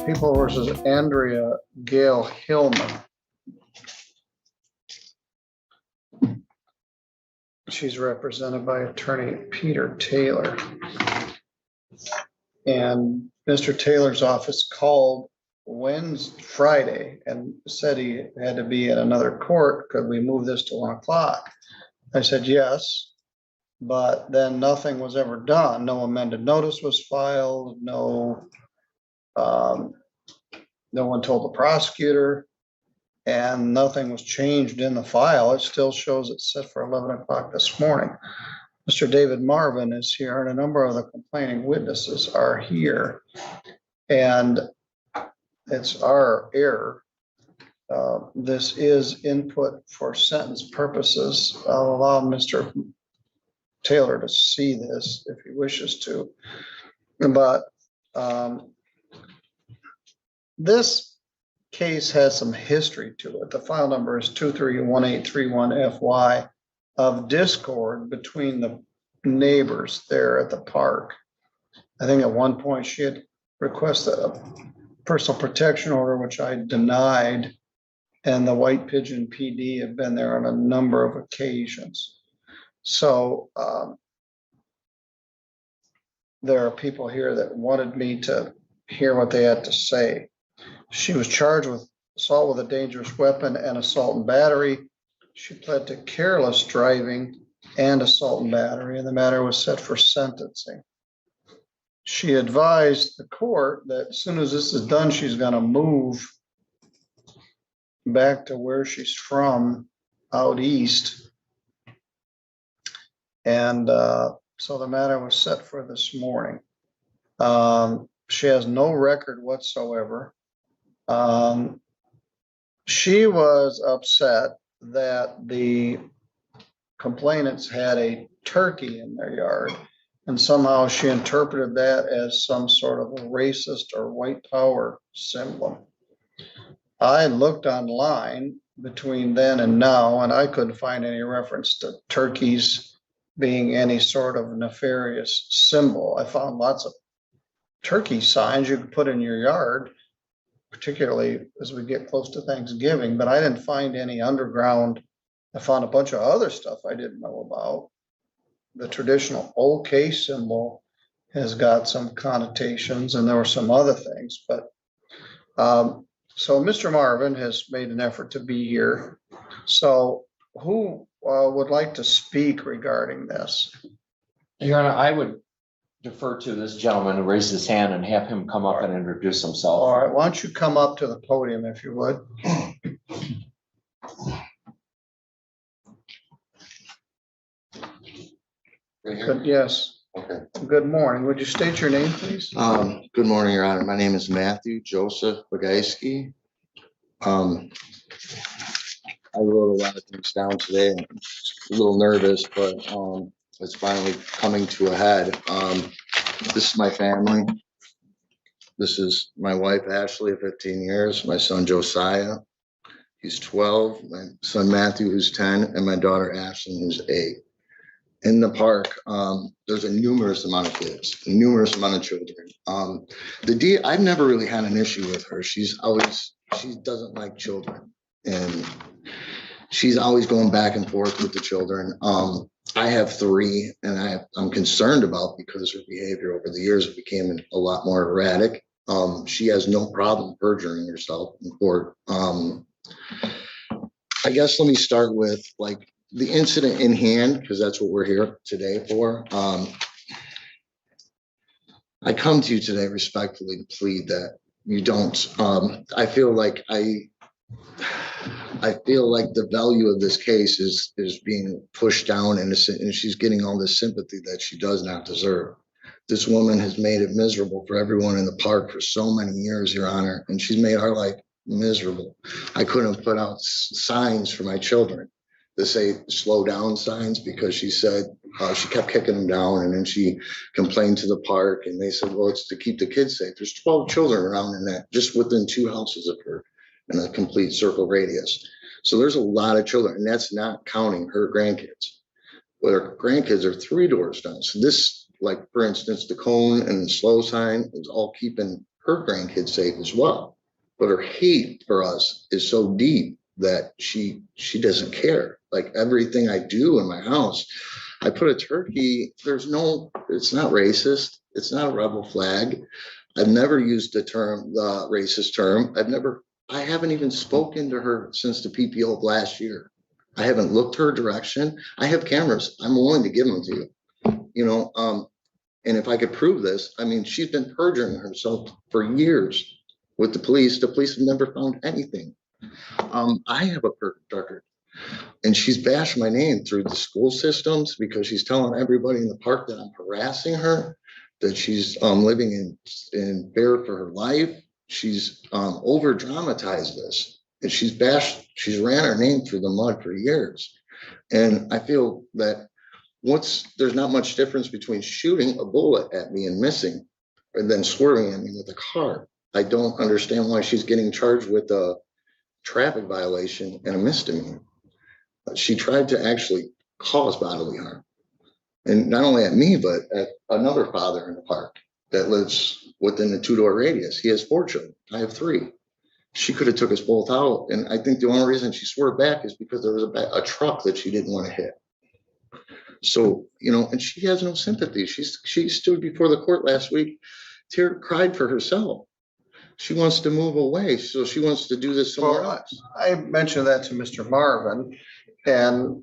People versus Andrea Gail Hillman. She's represented by attorney Peter Taylor. And Mr. Taylor's office called Friday and said he had to be at another court. Could we move this to 1 o'clock? I said, yes, but then nothing was ever done. No amended notice was filed. No one told the prosecutor, and nothing was changed in the file. It still shows it's set for 11 o'clock this morning. Mr. David Marvin is here, and a number of the complaining witnesses are here. And it's our error. This is input for sentence purposes. I'll allow Mr. Taylor to see this if he wishes to. But this case has some history to it. The file number is 231831FY of discord between the neighbors there at the park. I think at one point she had requested a personal protection order, which I denied, and the White Pigeon PD have been there on a number of occasions. So there are people here that wanted me to hear what they had to say. She was charged with assault with a dangerous weapon and assault and battery. She pled to careless driving and assault and battery, and the matter was set for sentencing. She advised the court that as soon as this is done, she's going to move back to where she's from out east. And so the matter was set for this morning. She has no record whatsoever. She was upset that the complainants had a turkey in their yard, and somehow she interpreted that as some sort of a racist or white power symbol. I looked online between then and now, and I couldn't find any reference to turkeys being any sort of nefarious symbol. I found lots of turkey signs you could put in your yard, particularly as we get close to Thanksgiving, but I didn't find any underground. I found a bunch of other stuff I didn't know about. The traditional OK symbol has got some connotations, and there were some other things, but so Mr. Marvin has made an effort to be here. So who would like to speak regarding this? Your Honor, I would defer to this gentleman who raised his hand and have him come up and introduce himself. All right, why don't you come up to the podium if you would? Right here? Yes. Okay. Good morning. Would you state your name, please? Good morning, Your Honor. My name is Matthew Joseph Bagayski. I wrote a lot of things down today. I'm a little nervous, but it's finally coming to a head. This is my family. This is my wife, Ashley, of 15 years, my son, Josiah, he's 12, my son, Matthew, who's 10, and my daughter, Ashley, who's 8. In the park, there's a numerous amount of kids, a numerous amount of children. I've never really had an issue with her. She doesn't like children, and she's always going back and forth with the children. I have 3, and I'm concerned about because her behavior over the years became a lot more erratic. She has no problem perjuring herself in court. I guess let me start with like the incident in hand, because that's what we're here today for. I come to you today respectfully to plead that you don't. I feel like the value of this case is being pushed down, and she's getting all this sympathy that she does not deserve. This woman has made it miserable for everyone in the park for so many years, Your Honor, and she's made our life miserable. I couldn't put out signs for my children to say slow down signs because she said she kept kicking them down, and then she complained to the park, and they said, well, it's to keep the kids safe. There's 12 children around in that, just within 2 houses of her in a complete circle radius. So there's a lot of children, and that's not counting her grandkids. But her grandkids are 3 doors down. So this, like for instance, the cone and the slow sign is all keeping her grandkids safe as well. But her hate for us is so deep that she doesn't care. Like everything I do in my house, I put a turkey. It's not racist. It's not a rebel flag. I've never used the racist term. I haven't even spoken to her since the PPO of last year. I haven't looked her direction. I have cameras. I'm willing to give them to you. And if I could prove this, I mean, she's been perjuring herself for years with the police. The police have never found anything. I have a perfect record. And she's bashed my name through the school systems because she's telling everybody in the park that I'm harassing her, that she's living in fear for her life. She's over dramatized this, and she's ran her name through the mud for years. And I feel that there's not much difference between shooting a bullet at me and missing, and then swerving at me with a car. I don't understand why she's getting charged with a traffic violation and a misdemeanor. She tried to actually cause bodily harm. And not only at me, but at another father in the park that lives within the 2-door radius. He has 4 children. I have 3. She could have took us both out. And I think the only reason she swerved back is because there was a truck that she didn't want to hit. So, and she has no sympathy. She stood before the court last week, cried for herself. She wants to move away. So she wants to do this somewhere else. I mentioned that to Mr. Marvin, and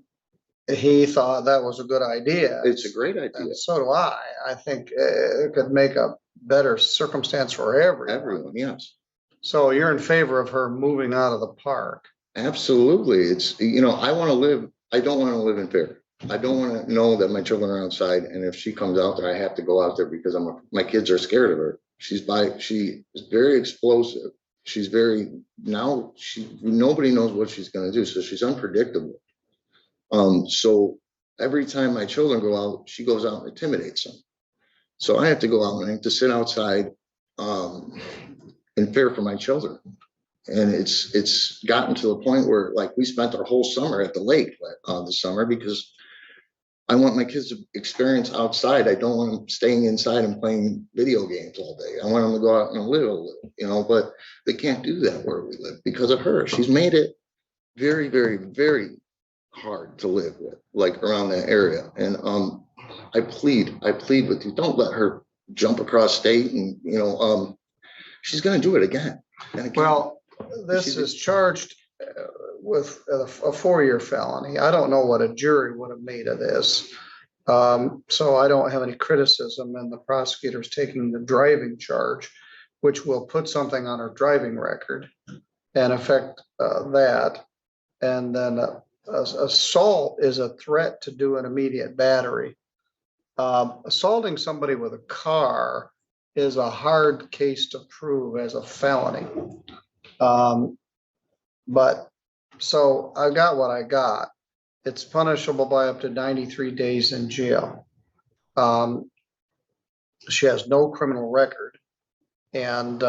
he thought that was a good idea. It's a great idea. And so do I. I think it could make a better circumstance for everyone. Everyone, yes. So you're in favor of her moving out of the park? Absolutely. It's, I don't want to live in fear. I don't want to know that my children are outside, and if she comes out there, I have to go out there because my kids are scared of her. She is very explosive. Nobody knows what she's going to do. So she's unpredictable. So every time my children go out, she goes out and intimidates them. So I have to go out and I have to sit outside, in fear for my children. And it's gotten to the point where, like, we spent our whole summer at the lake this summer because I want my kids to experience outside. I don't want them staying inside and playing video games all day. I want them to go out and live a little, but they can't do that where we live because of her. She's made it very, very, very hard to live with, like around that area. And I plead with you, don't let her jump across state and, she's going to do it again. And again. Well, this is charged with a 4-year felony. I don't know what a jury would have made of this. So I don't have any criticism, and the prosecutor's taking the driving charge, which will put something on her driving record and affect that. And then assault is a threat to do an immediate battery. Assaulting somebody with a car is a hard case to prove as a felony. But so I got what I got. It's punishable by up to 93 days in jail. She has no criminal record. And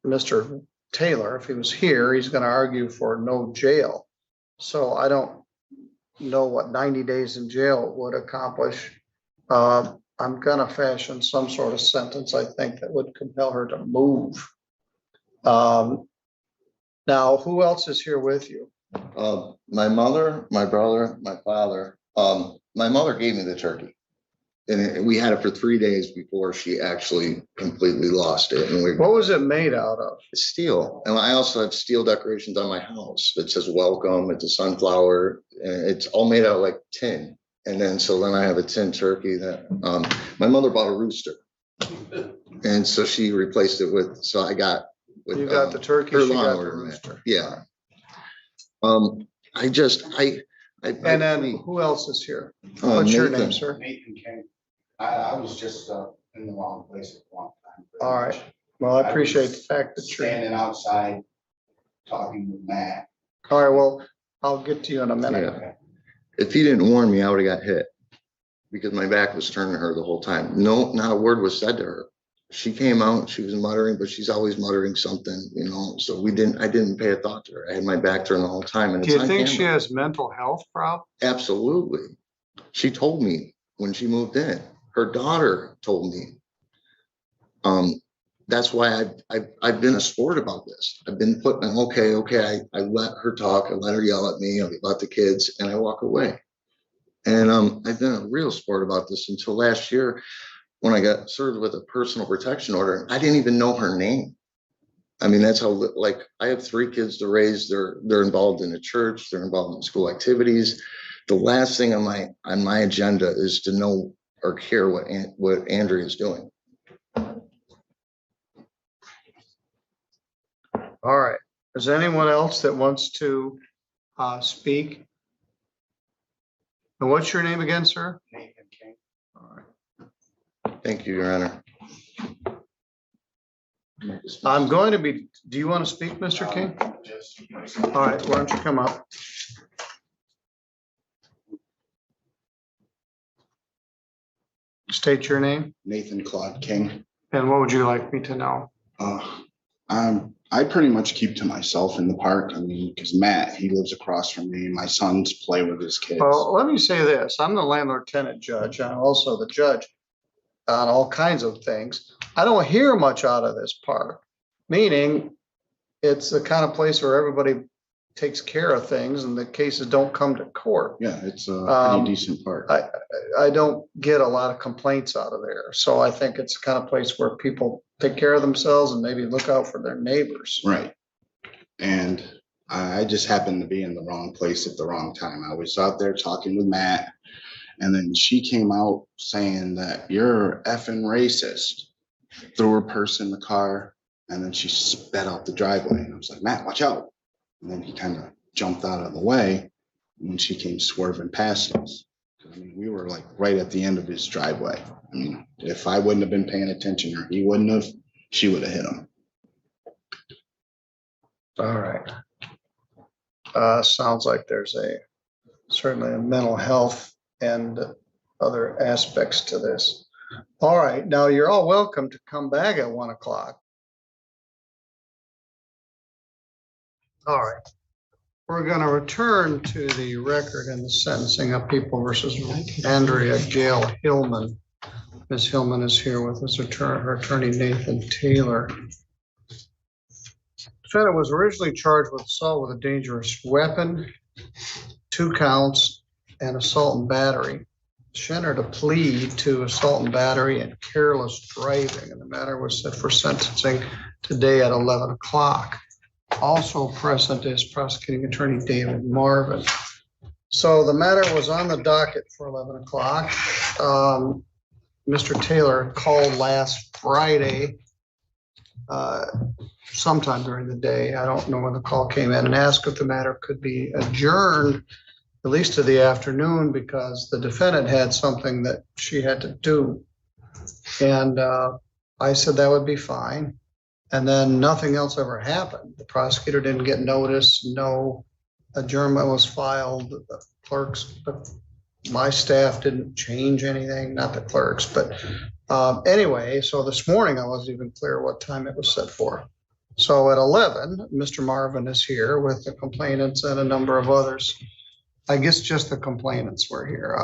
Mr. Taylor, if he was here, he's going to argue for no jail. So I don't know what 90 days in jail would accomplish. I'm going to fashion some sort of sentence, I think, that would compel her to move. Now, who else is here with you? My mother, my brother, my father. My mother gave me the turkey, and we had it for 3 days before she actually completely lost it. And what was it made out of? Steel. And I also have steel decorations on my house that says welcome. It's a sunflower, and it's all made out of like tin. And then I have a tin turkey that my mother bought a rooster, and so she replaced it with. So I got. You got the turkey. Her she lawn got the ornament. rooster. Yeah. And then who else is here? What's your name, sir? Nathan King. I was just in the wrong place at the wrong time. All right. Well, I appreciate the fact that you're standing outside talking with Matt. all right. Well, I'll get to you in a minute. Yeah. If he didn't warn me, I would have got hit because my back was turned to her the whole time. No, not a word was said to her. She came out, she was muttering, but she's always muttering something, so I didn't pay a thought to her. I had my back turned the whole time. And do you think she has mental health problems? Absolutely. She told me when she moved in. Her daughter told me. that's why I've been a sport about this. I've been putting, okay, I let her talk, I let her yell at me about the kids, and I walk away. And I've been a real sport about this until last year when I got served with a personal protection order. I didn't even know her name. I mean, that's how, like, I have 3 kids to raise. They're involved in the church. They're involved in school activities. The last thing on my agenda is to know or care what Andrea is doing. All right. Is there anyone else that wants to speak? And what's your name again, sir? Nathan King. All right. Thank you, Your Honor. I'm going to be, do you want to speak, Mr. King? Just. All right, why don't you come up? State your name Nathan Claude King. and what would you like me to know? I pretty much keep to myself in the park. I mean, because Matt, he lives across from me. My sons play with his kids. Well, let me say this. I'm the landlord tenant judge. I'm also the judge on all kinds of things. I don't hear much out of this park, meaning it's the kind of place where everybody takes care of things and the cases don't come to court. Yeah, it's a pretty decent park. I don't get a lot of complaints out of there. So I think it's the kind of place where people take care of themselves and maybe look out for their neighbors. Right. And I just happened to be in the wrong place at the wrong time. I was out there talking with Matt, and then she came out saying that you're effing racist. Threw her purse in the car, and then she sped out the driveway. And I was like, Matt, watch out. And then he kind of jumped out of the way, and she came swerving past us. I mean, we were like right at the end of his driveway. I mean, if I wouldn't have been paying attention or he wouldn't have, she would have hit him. All right. Sounds like there's certainly a mental health and other aspects to this. All right. Now you're all welcome to come back at 1 o'clock. All right. We're going to return to the record and the sentencing of People versus Andrea Gail Hillman. Ms. Hillman is here with her attorney, Nathan Taylor. Defendant was originally charged with assault with a dangerous weapon, 2 counts, and assault and battery. She entered a plea to assault and battery and careless driving, and the matter was set for sentencing today at 11 o'clock. Also present is prosecuting attorney David Marvin. So the matter was on the docket for 11 o'clock. Mr. Taylor called last Friday, sometime during the day. I don't know when the call came in, and asked if the matter could be adjourned at least to the afternoon because the defendant had something that she had to do. And I said that would be fine. And then nothing else ever happened. The prosecutor didn't get notice. No adjournment was filed. The clerks, my staff didn't change anything, not the clerks. But anyway, so this morning I wasn't even clear what time it was set for. So at 11, Mr. Marvin is here with the complainants and a number of others. I guess just the complainants were here.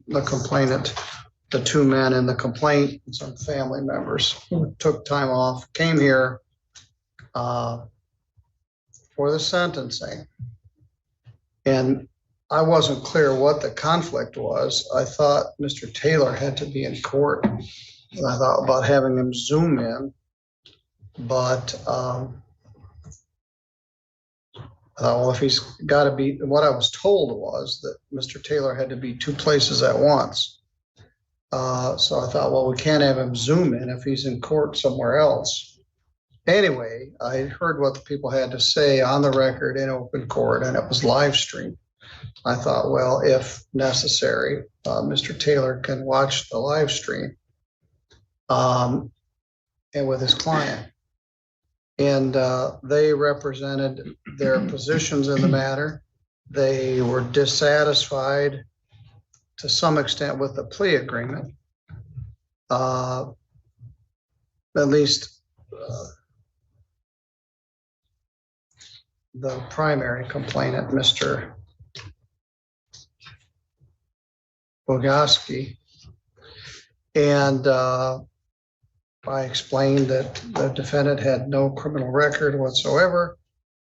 The complainant, the 2 men in the complaint, and some family members who took time off, came here for the sentencing. And I wasn't clear what the conflict was. I thought Mr. Taylor had to be in court. And I thought about having him Zoom in, but I thought, well, if he's got to be, what I was told was that Mr. Taylor had to be 2 places at once. So I thought, well, we can't have him Zoom in if he's in court somewhere else. Anyway, I heard what the people had to say on the record in open court, and it was live streamed. I thought, well, if necessary, Mr. Taylor can watch the live stream and with his client. And they represented their positions in the matter. They were dissatisfied to some extent with the plea agreement. At least the primary complainant, Mr. Bogoski. And I explained that the defendant had no criminal record whatsoever,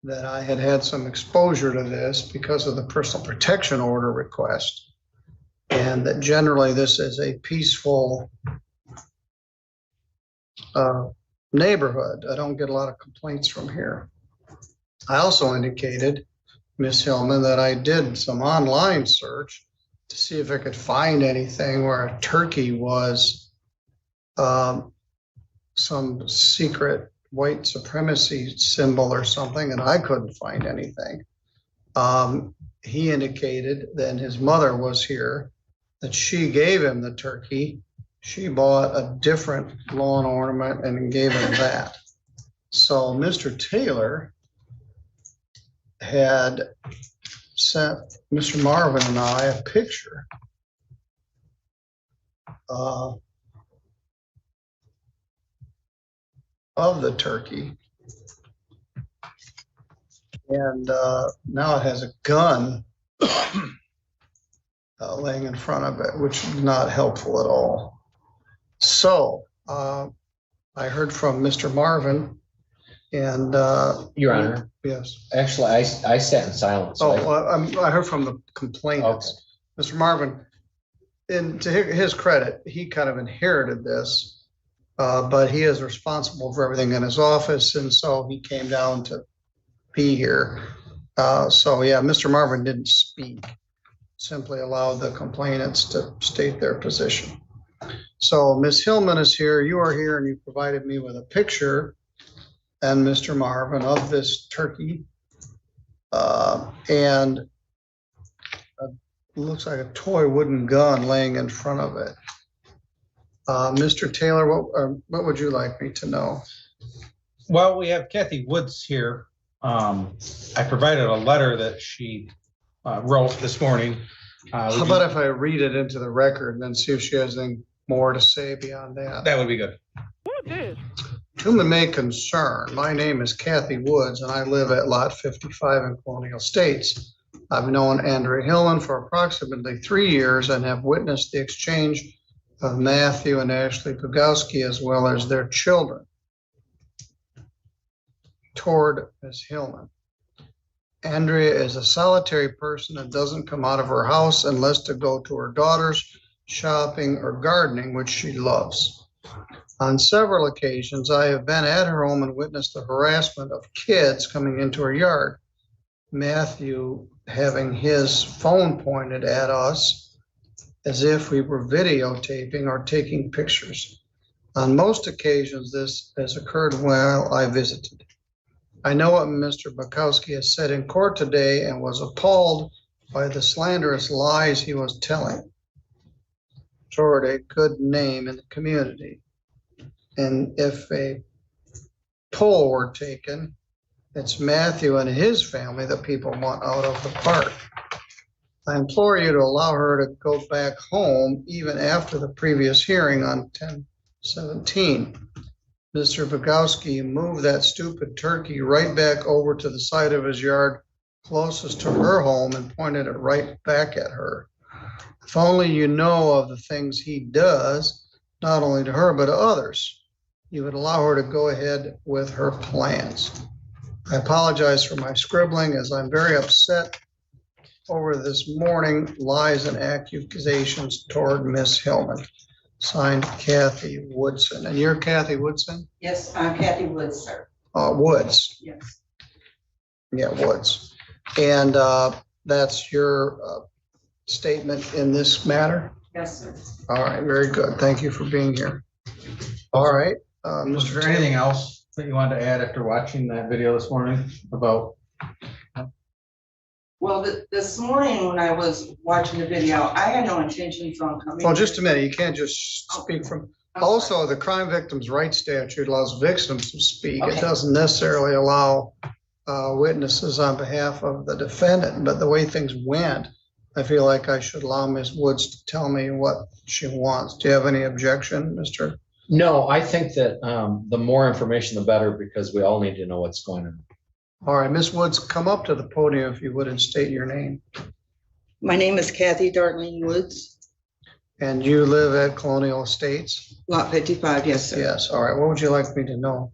that I had had some exposure to this because of the personal protection order request, and that generally this is a peaceful neighborhood. I don't get a lot of complaints from here. I also indicated, Ms. Hillman, that I did some online search to see if I could find anything where a turkey was some secret white supremacy symbol or something, and I couldn't find anything. He indicated that his mother was here, that she gave him the turkey. She bought a different lawn ornament and gave him that. So Mr. Taylor had sent Mr. Marvin and I a picture of the turkey. And now it has a gun laying in front of it, which is not helpful at all. So I heard from Mr. Marvin and Your Honor, yes. actually, I sat in silence. I heard from the complainants. Okay. Mr. Marvin, and to his credit, he kind of inherited this, but he is responsible for everything in his office, and so he came down to be here. So yeah, Mr. Marvin didn't speak, simply allowed the complainants to state their position. So Ms. Hillman is here, you are here, and you provided me with a picture, and Mr. Marvin, of this turkey. And looks like a toy wooden gun laying in front of it. Mr. Taylor, what would you like me to know? Well, we have Kathy Woods here. I provided a letter that she wrote this morning. How about if I read it into the record and then see if she has anything more to say beyond that? That would be good. To whom it may concern, my name is Kathy Woods and I live at Lot 55 in Colonial Estates. I've known Andrea Hillman for approximately 3 years and have witnessed the exchange of Matthew and Ashley Pugowski as well as their children toward Ms. Hillman. Andrea is a solitary person and doesn't come out of her house unless to go to her daughter's shopping or gardening, which she loves. On several occasions, I have been at her home and witnessed the harassment of kids coming into her yard. Matthew having his phone pointed at us as if we were videotaping or taking pictures. On most occasions, this has occurred while I visited. I know what Mr. Bukowski has said in court today and was appalled by the slanderous lies he was telling toward a good name in the community. And if a poll were taken, it's Matthew and his family that people want out of the park. I implore you to allow her to go back home even after the previous hearing on 10/17. Mr. Bukowski moved that stupid turkey right back over to the side of his yard closest to her home and pointed it right back at her. If only you know of the things he does, not only to her, but to others, you would allow her to go ahead with her plans. I apologize for my scribbling as I'm very upset over this morning lies and accusations toward Miss Hillman. Signed, Kathy Woodson. And you're Kathy Woodson? Yes, I'm Kathy Woods, sir. Woods. Yes. Yeah, Woods. And that's your statement in this matter? Yes, sir. All right, very good. Thank you for being here. All right. Was Mr. there Taylor. anything else that you wanted to add after watching that video this morning about? Well, this morning when I was watching the video, I had no intentions on coming. Well, just a minute. You can't just speak from, also the crime victims' rights statute allows victims to speak. It Okay. doesn't necessarily allow witnesses on behalf of the defendant, but the way things went, I feel like I should allow Ms. Woods to tell me what she wants. Do you have any objection, Mr.? No, I think that the more information, the better, because we all need to know what's going on. All right, Ms. Woods, come up to the podium if you would and state your name. My name is Kathy Darlene Woods. And you live at Colonial Estates? Lot 55, yes, sir. Yes, all right. What would you like me to know?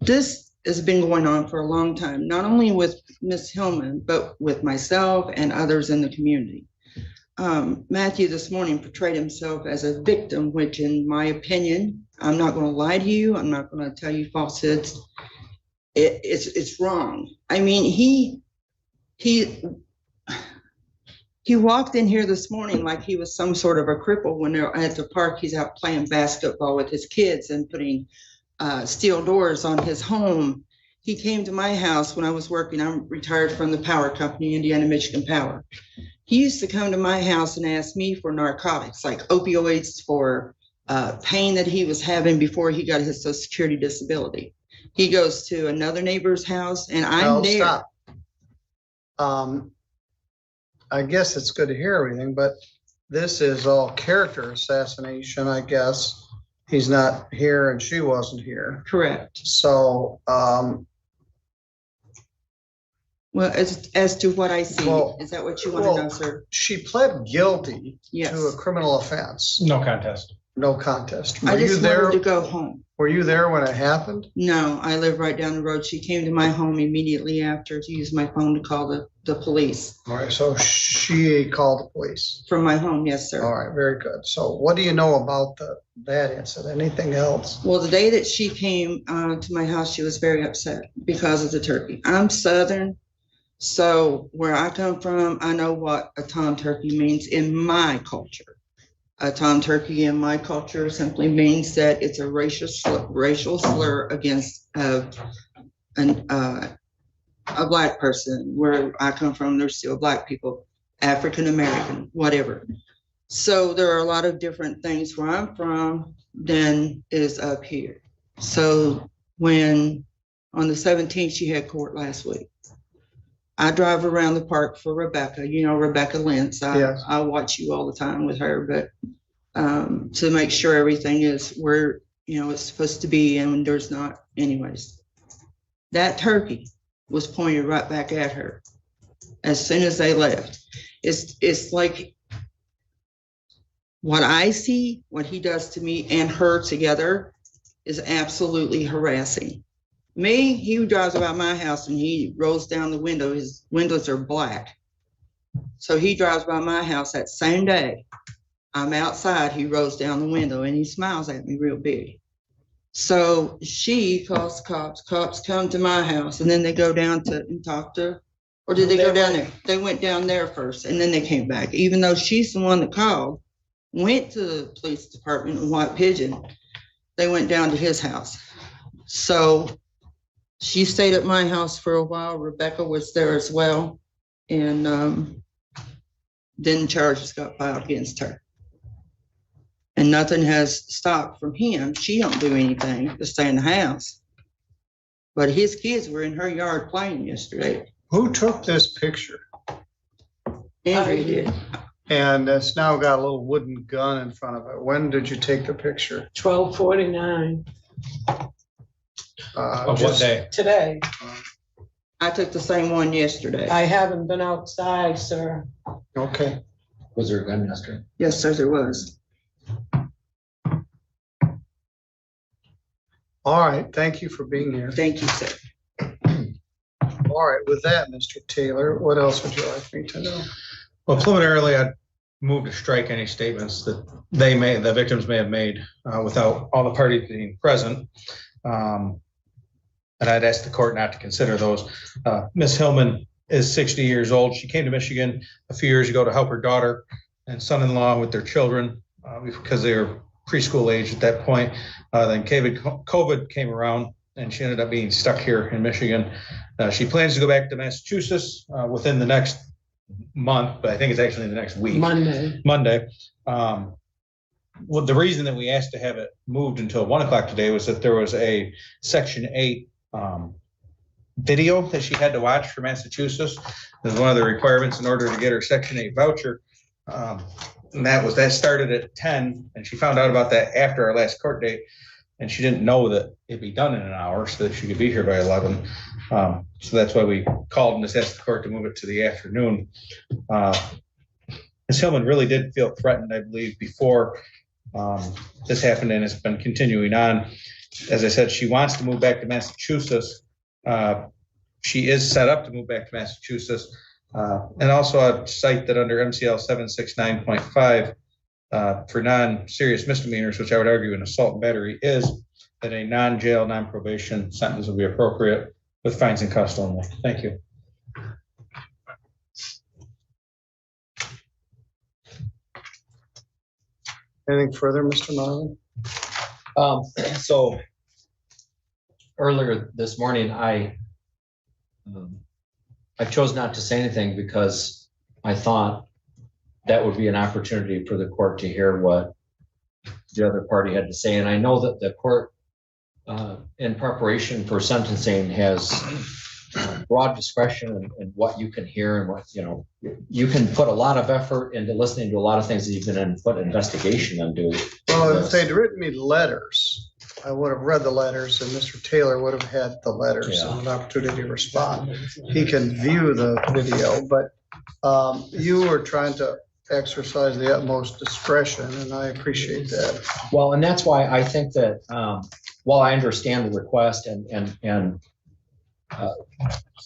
This has been going on for a long time, not only with Ms. Hillman, but with myself and others in the community. Matthew this morning portrayed himself as a victim, which in my opinion, I'm not going to lie to you. I'm not going to tell you falsehoods. It's wrong. I mean, he walked in here this morning like he was some sort of a cripple when they're at the park. He's out playing basketball with his kids and putting steel doors on his home. He came to my house when I was working. I'm retired from the power company, Indiana Michigan Power. He used to come to my house and ask me for narcotics, like opioids for pain that he was having before he got his Social Security disability. He goes to another neighbor's house and I'm No, there. stop. I guess it's good to hear everything, but this is all character assassination, I guess. He's not here and she wasn't here. Correct. So, Well, as to what I see, Well- is that what you want to know, sir? she pled guilty Yes. to a criminal offense, No contest. no contest. I Were you just wanted there? to go home. Were you there when it happened? No, I live right down the road. She came to my home immediately after to use my phone to call the police All right, so she called the police. from my home. Yes, All sir. right, very good. So what do you know about that incident? Anything else? Well, the day that she came to my house, she was very upset because of the turkey. I'm Southern, so where I come from, I know what a tom turkey means in my culture. A tom turkey in my culture simply means that it's a racial slur against a black person. Where I come from, there's still black people, African American, whatever. So there are a lot of different things where I'm from than is up here. So when on the 17th, she had court last week. I drive around the park for Rebecca, Rebecca Lentz. Yes. I watch you all the time with her, but to make sure everything is where, it's supposed to be and there's not anyways. That turkey was pointed right back at her as soon as they left. It's like what I see, what he does to me and her together is absolutely harassing. Me, he drives about my house and he rolls down the window. His windows are black. So he drives by my house that same day. I'm outside, he rolls down the window and he smiles at me real big. So she calls the cops. Cops come to my house and then they go down to and talk to her. Or did they go down there? They went down there first and then they came back. Even though she's the one that called, went to the police department in White Pigeon, they went down to his house. So she stayed at my house for a while. Rebecca was there as well. And then charges got filed against her. And nothing has stopped from him. She don't do anything to stay in the house. But his kids were in her yard playing yesterday. Who took this picture? Andrew did. And it's now got a little wooden gun in front of it. When did you take the picture? 12:49 Of what day? today. I took the same one yesterday. I haven't been outside, sir. Okay. Was there a gun yesterday? Yes, sir, there was. All right, thank you for being here. Thank you, sir. All right, with that, Mr. Taylor, what else would you like me to know? Well, preliminarily, I'd move to strike any statements that the victims may have made without all the parties being present. And I'd ask the court not to consider those. Ms. Hillman is 60 years old. She came to Michigan a few years ago to help her daughter and son-in-law with their children because they were preschool age at that point. Then COVID came around and she ended up being stuck here in Michigan. She plans to go back to Massachusetts within the next month, but I think it's actually the next week. Monday. Well, the reason that we asked to have it moved until 1 o'clock today was that there was a Section 8 video that she had to watch for Massachusetts. It was one of the requirements in order to get her Section 8 voucher. And that started at 10, and she found out about that after our last court date. And she didn't know that it'd be done in an hour so that she could be here by 11. So that's why we called and just asked the court to move it to the afternoon. Ms. Hillman really did feel threatened, I believe, before this happened, and it's been continuing on. As I said, she wants to move back to Massachusetts. She is set up to move back to Massachusetts. And also I'd cite that under MCL 769.5 for non-serious misdemeanors, which I would argue an assault and battery is, that a non-jail, non-probation sentence would be appropriate with fines and costs only. Thank you. Anything further, Mr. Marlin? So earlier this morning, I chose not to say anything because I thought that would be an opportunity for the court to hear what the other party had to say. And I know that the court, in preparation for sentencing, has broad discretion in what you can hear and what, you can put a lot of effort into listening to a lot of things that you can put investigation into. Well, if they'd written me letters, I would have read the letters and Mr. Taylor would have had the letters and an opportunity to respond. He can view the video, but you were trying to exercise the utmost discretion, and I appreciate that. Well, and that's why I think that while I understand the request and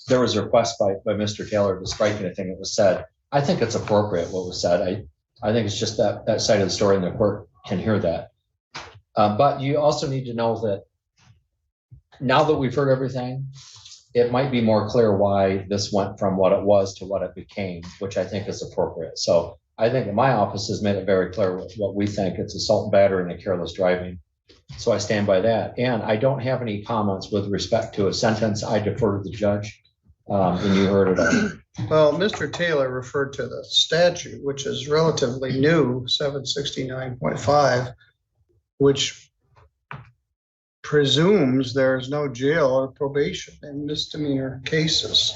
there was a request by Mr. Taylor to strike anything that was said, I think it's appropriate what was said. I think it's just that side of the story, and the court can hear that. But you also need to know that now that we've heard everything, it might be more clear why this went from what it was to what it became, which I think is appropriate. So I think that my office has made it very clear what we think. It's assault and battery and careless driving. So I stand by that. And I don't have any comments with respect to a sentence. I defer to the judge, and you heard it all. Well, Mr. Taylor referred to the statute, which is relatively new, 769.5, which presumes there's no jail or probation in misdemeanor cases.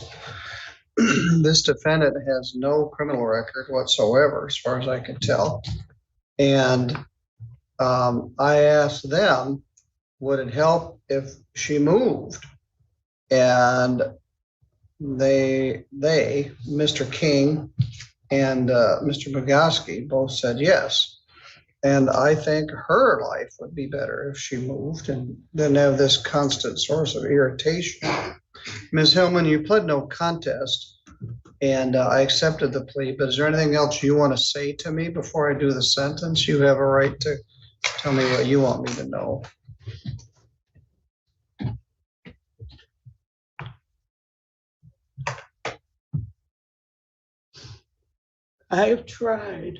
This defendant has no criminal record whatsoever, as far as I can tell. And I asked them, would it help if she moved? And they, Mr. King and Mr. Bogoski both said yes. And I think her life would be better if she moved and didn't have this constant source of irritation. Ms. Hillman, you pled no contest, and I accepted the plea, but is there anything else you want to say to me before I do the sentence? You have a right to tell me what you want me to know. I have tried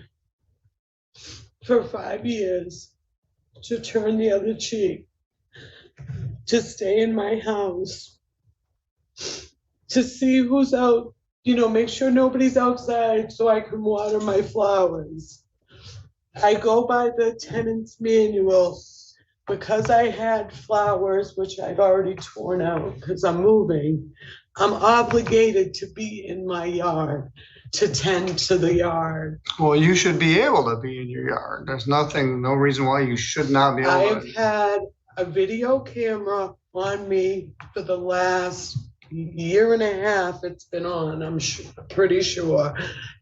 for 5 years to turn the other cheek, to stay in my house, to see who's out, make sure nobody's outside so I can water my flowers. I go by the tenant's manual because I had flowers, which I've already torn out because I'm moving. I'm obligated to be in my yard, to tend to the yard. Well, you should be able to be in your yard. There's no reason why you should not be able to. I've had a video camera on me for the last year and a half. It's been on, I'm pretty sure.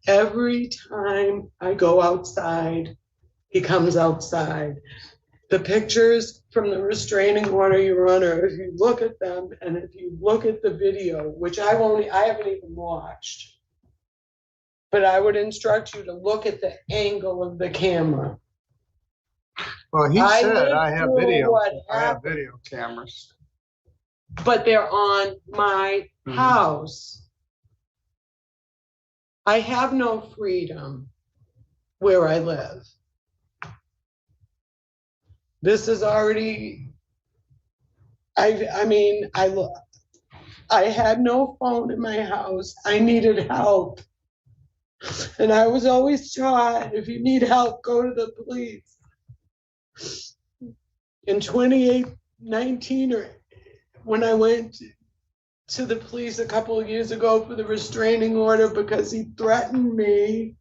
Every time I go outside, he comes outside. The pictures from the restraining order, Your Honor, if you look at them and if you look at the video, which I haven't even watched, but I would instruct you to look at the angle of the camera. Well, he said I have video. I have happened, video cameras. but they're on my house. I have no freedom where I live. This is already, I had no phone in my house. I needed help. And I was always taught, if you need help, go to the police. In 2019, or when I went to the police a couple of years ago for the restraining order because he threatened me,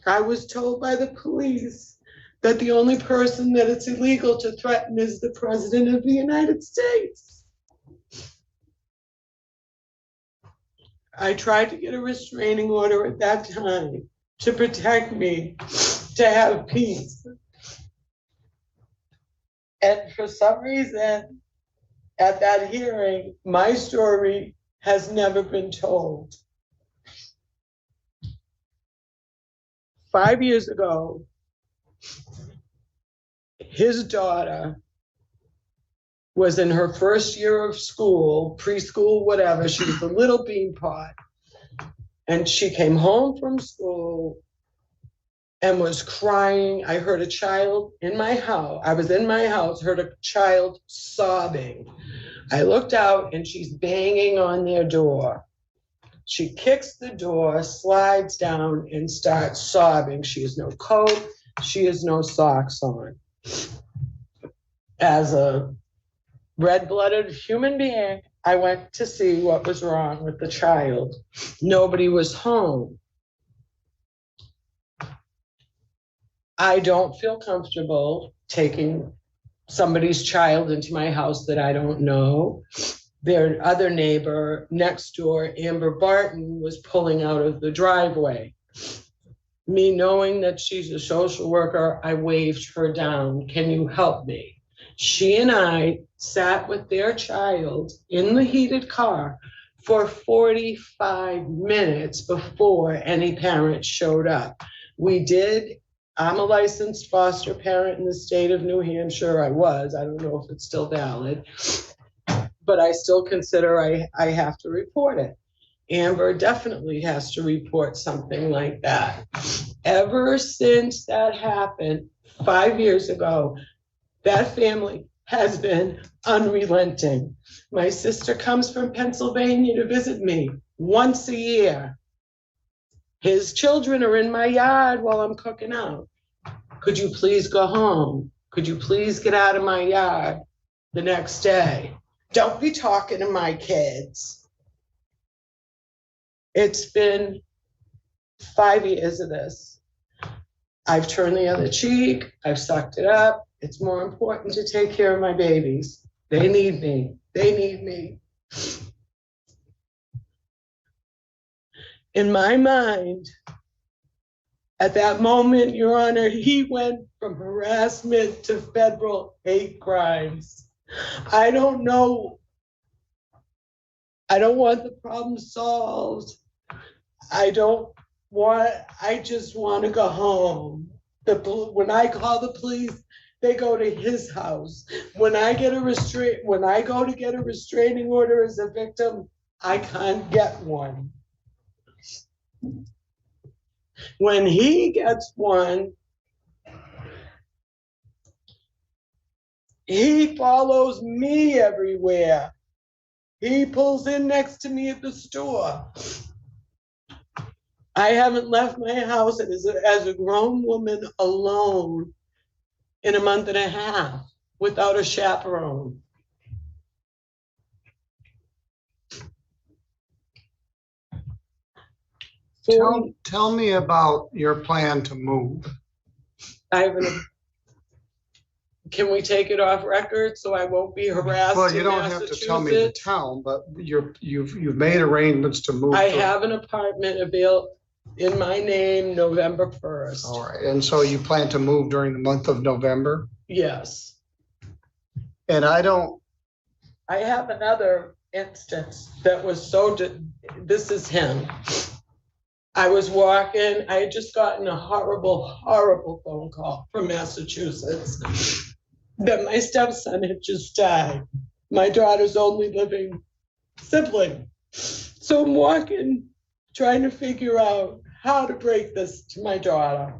I was told by the police that the only person that it's illegal to threaten is the President of the United States. I tried to get a restraining order at that time. to protect me, to have peace. And for some reason, at that hearing, my story has never been told. 5 years ago, his daughter was in her first year of school, preschool, whatever. She was a little bean pot. And she came home from school and was crying. I heard a child in my house. I was in my house, heard a child sobbing. I looked out and she's banging on their door. She kicks the door, slides down and starts sobbing. She has no coat. She has no socks on. As a red-blooded human being, I went to see what was wrong with the child. Nobody was home. I don't feel comfortable taking somebody's child into my house that I don't know. Their other neighbor next door, Amber Barton, was pulling out of the driveway. Me knowing that she's a social worker, I waved her down. Can you help me? She and I sat with their child in the heated car for 45 minutes before any parent showed up. I'm a licensed foster parent in the state of New Hampshire. I don't know if it's still valid, but I still consider I have to report it. Amber definitely has to report something like that. Ever since that happened 5 years ago, that family has been unrelenting. My sister comes from Pennsylvania to visit me once a year. His children are in my yard while I'm cooking out. Could you please go home? Could you please get out of my yard the next day? Don't be talking to my kids. It's been 5 years of this. I've turned the other cheek. I've sucked it up. It's more important to take care of my babies. They need me. They need me. In my mind, at that moment, Your Honor, he went from harassment to federal hate crimes. I don't know. I don't want the problem solved. I just want to go home. When I call the police, they go to his house. When I go to get a restraining order as a victim, I can't get one. When he gets one, he follows me everywhere. He pulls in next to me at the store. I haven't left my house as a grown woman alone in a month and a half without a chaperone. Tell me about your plan to move. Can we take it off record so I won't be harassed? Well, you don't have to tell me the town, but you've made arrangements to move. I have an apartment available in my name November 1st. All right, and so you plan to move during the month of November? Yes. And I have another instance that was this is him. I was walking, I had just gotten a horrible, horrible phone call from Massachusetts that my stepson had just died, my daughter's only living sibling. So I'm walking, trying to figure out how to break this to my daughter.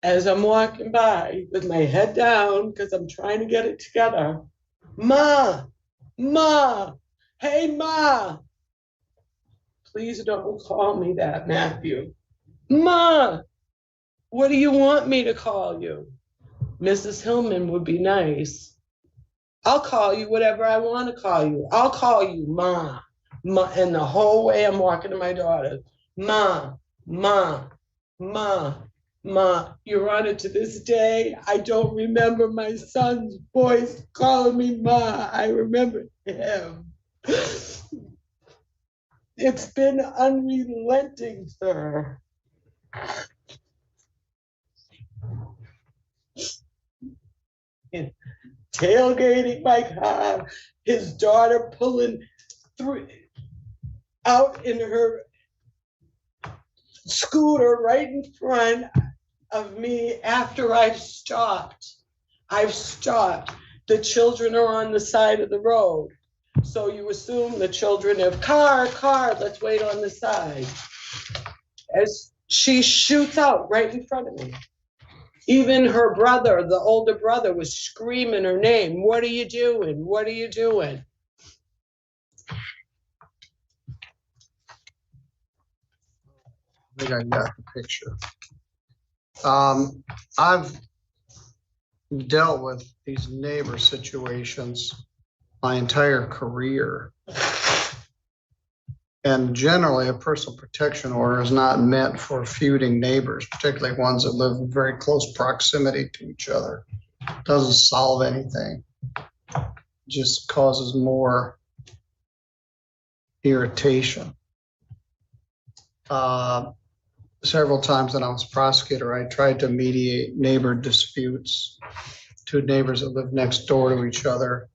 As I'm walking by with my head down, because I'm trying to get it together, Ma, hey, Ma. Please don't call me that, Matthew. Ma, what do you want me to call you? Mrs. Hillman would be nice. I'll call you whatever I want to call you. I'll call you Ma. And the whole way I'm walking to my daughter, Ma. Your Honor, to this day, I don't remember my son's voice calling me Ma. I remember him. It's been unrelenting, sir. Tailgating my car, his daughter pulling through out in her scooter right in front of me after I've stopped. I've stopped. The children are on the side of the road. So you assume the children have car, let's wait on the side. As she shoots out right in front of me. Even her brother, the older brother, was screaming her name. What are you doing? What are you doing? I think I got the picture. I've dealt with these neighbor situations my entire career. And generally, a personal protection order is not meant for feuding neighbors, particularly ones that live in very close proximity to each other. Doesn't solve anything. Just causes more irritation. Several times that I was prosecutor, I tried to mediate neighbor disputes. Two neighbors that lived next door to each other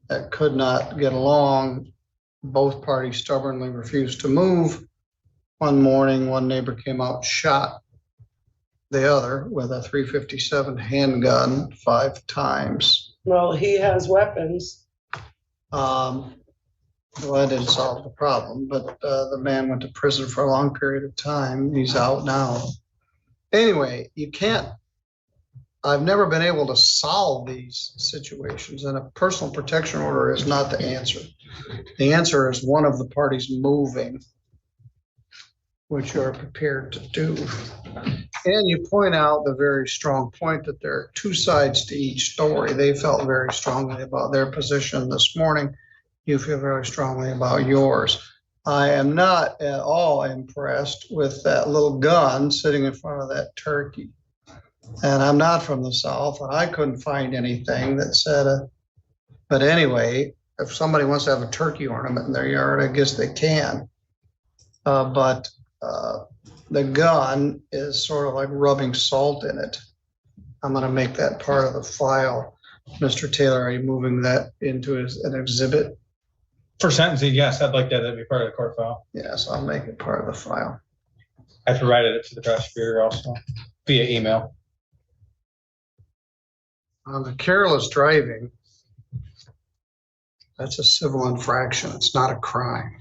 that could not get along. Both parties stubbornly refused to move. One morning, one neighbor came out, shot the other with a .357 handgun 5 times. Well, he has weapons. Well, that didn't solve the problem, but the man went to prison for a long period of time. He's out now. Anyway, you can't, I've never been able to solve these situations, and a personal protection order is not the answer. The answer is one of the parties moving, which you are prepared to do. And you point out the very strong point that there are 2 sides to each story. They felt very strongly about their position this morning. You feel very strongly about yours. I am not at all impressed with that little gun sitting in front of that turkey. And I'm not from the South, and I couldn't find anything that said, but anyway, if somebody wants to have a turkey ornament in their yard, I guess they can. But the gun is sort of like rubbing salt in it. I'm going to make that part of the file. Mr. Taylor, are you moving that into an exhibit? For sentencing, yes, I'd like that to be part of the court file. Yes, I'll make it part of the file. I provided it to the prosecutor also via email. On the careless driving, that's a civil infraction. It's not a crime.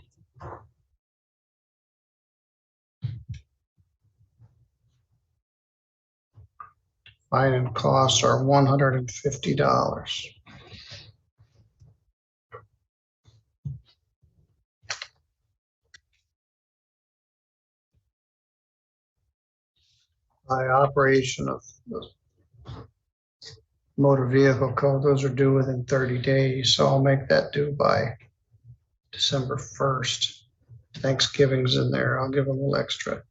Fine and costs are $150. By operation of the motor vehicle code, those are due within 30 days. So I'll make that due by December 1st. Thanksgiving's in there. I'll give them a little extra.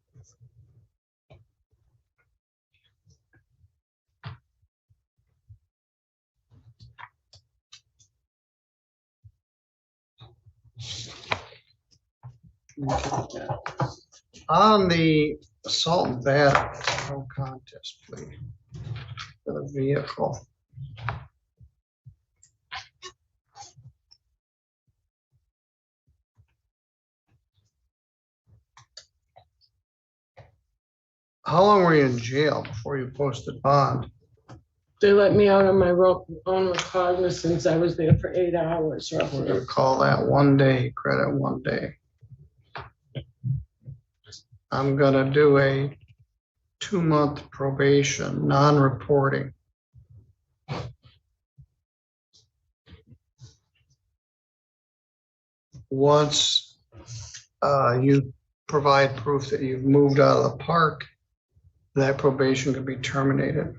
On the assault and battery, no contest plea for the vehicle. How long were you in jail before you posted bond? They let me out on my own recognizance. I was there for 8 hours We're roughly. gonna call that 1 day, credit 1 day. I'm gonna do a 2-month probation, non-reporting. Once you provide proof that you've moved out of the park, that probation can be terminated.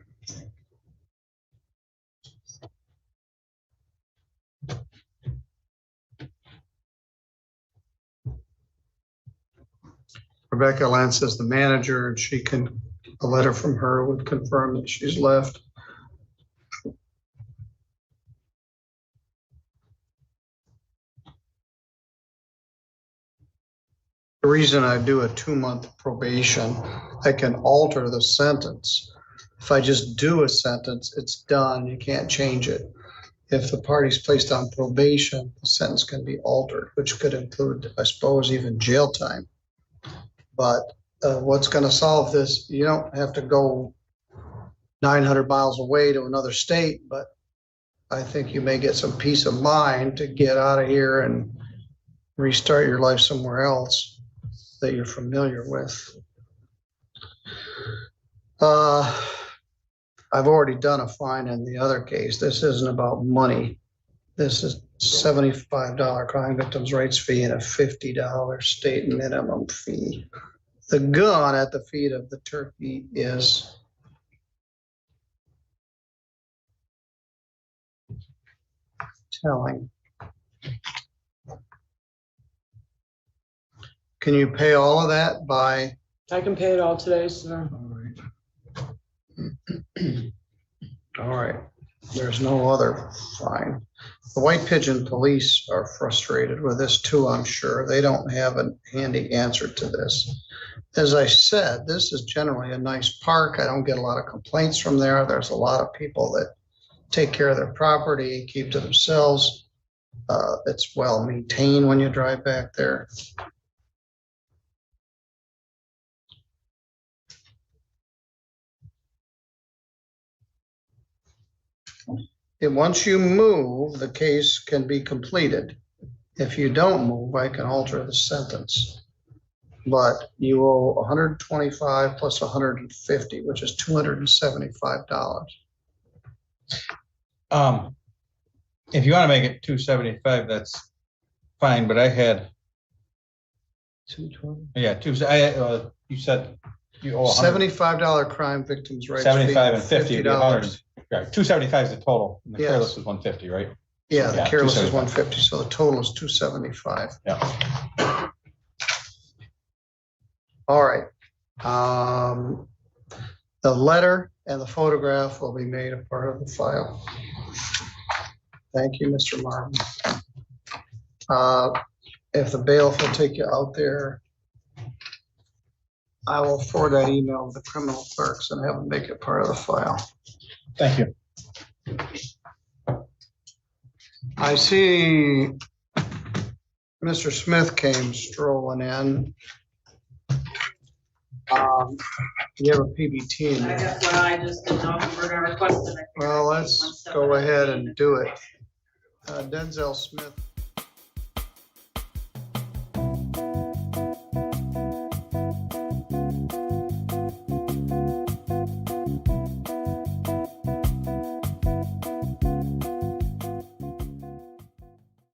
Rebecca Lance is the manager, and she can, a letter from her would confirm that she's left. The reason I do a 2-month probation, I can alter the sentence. If I just do a sentence, it's done. You can't change it. If the party's placed on probation, the sentence can be altered, which could include, I suppose, even jail time. But what's going to solve this? You don't have to go 900 miles away to another state, but I think you may get some peace of mind to get out of here and restart your life somewhere else that you're familiar with. I've already done a fine in the other case. This isn't about money. This is $75 crime victims' rights fee and a $50 state minimum fee. The gun at the feet of the turkey is telling. Can you pay all of that by? I can pay it all today, sir. All right, there's no other fine. The White Pigeon Police are frustrated with this too, I'm sure. They don't have a handy answer to this. As I said, this is generally a nice park. I don't get a lot of complaints from there. There's a lot of people that take care of their property, keep to themselves. It's well maintained when you drive back there. And once you move, the case can be completed. If you don't move, I can alter the sentence. But you owe 125 plus 150, which is $275. If you want to make it 275, that's fine, but I had, 220. yeah, you said you owe $75 crime victims' rights. 75 and 50. $50. Right, 275 is the total. And the Yes. careless is 150, right? Yeah, the Yeah, careless is 275. 150, so the total is 275. Yeah. All right. The letter and the photograph will be made a part of the file. Thank you, Mr. Martin. If the bailiff will take you out there, I will forward that email to the criminal clerks and have them make it part of the file. Thank you. I see Mr. Smith came strolling in. You have a PBT in I there. guess what I just didn't know if you were gonna request it. Well, let's go ahead and do it. Denzel Smith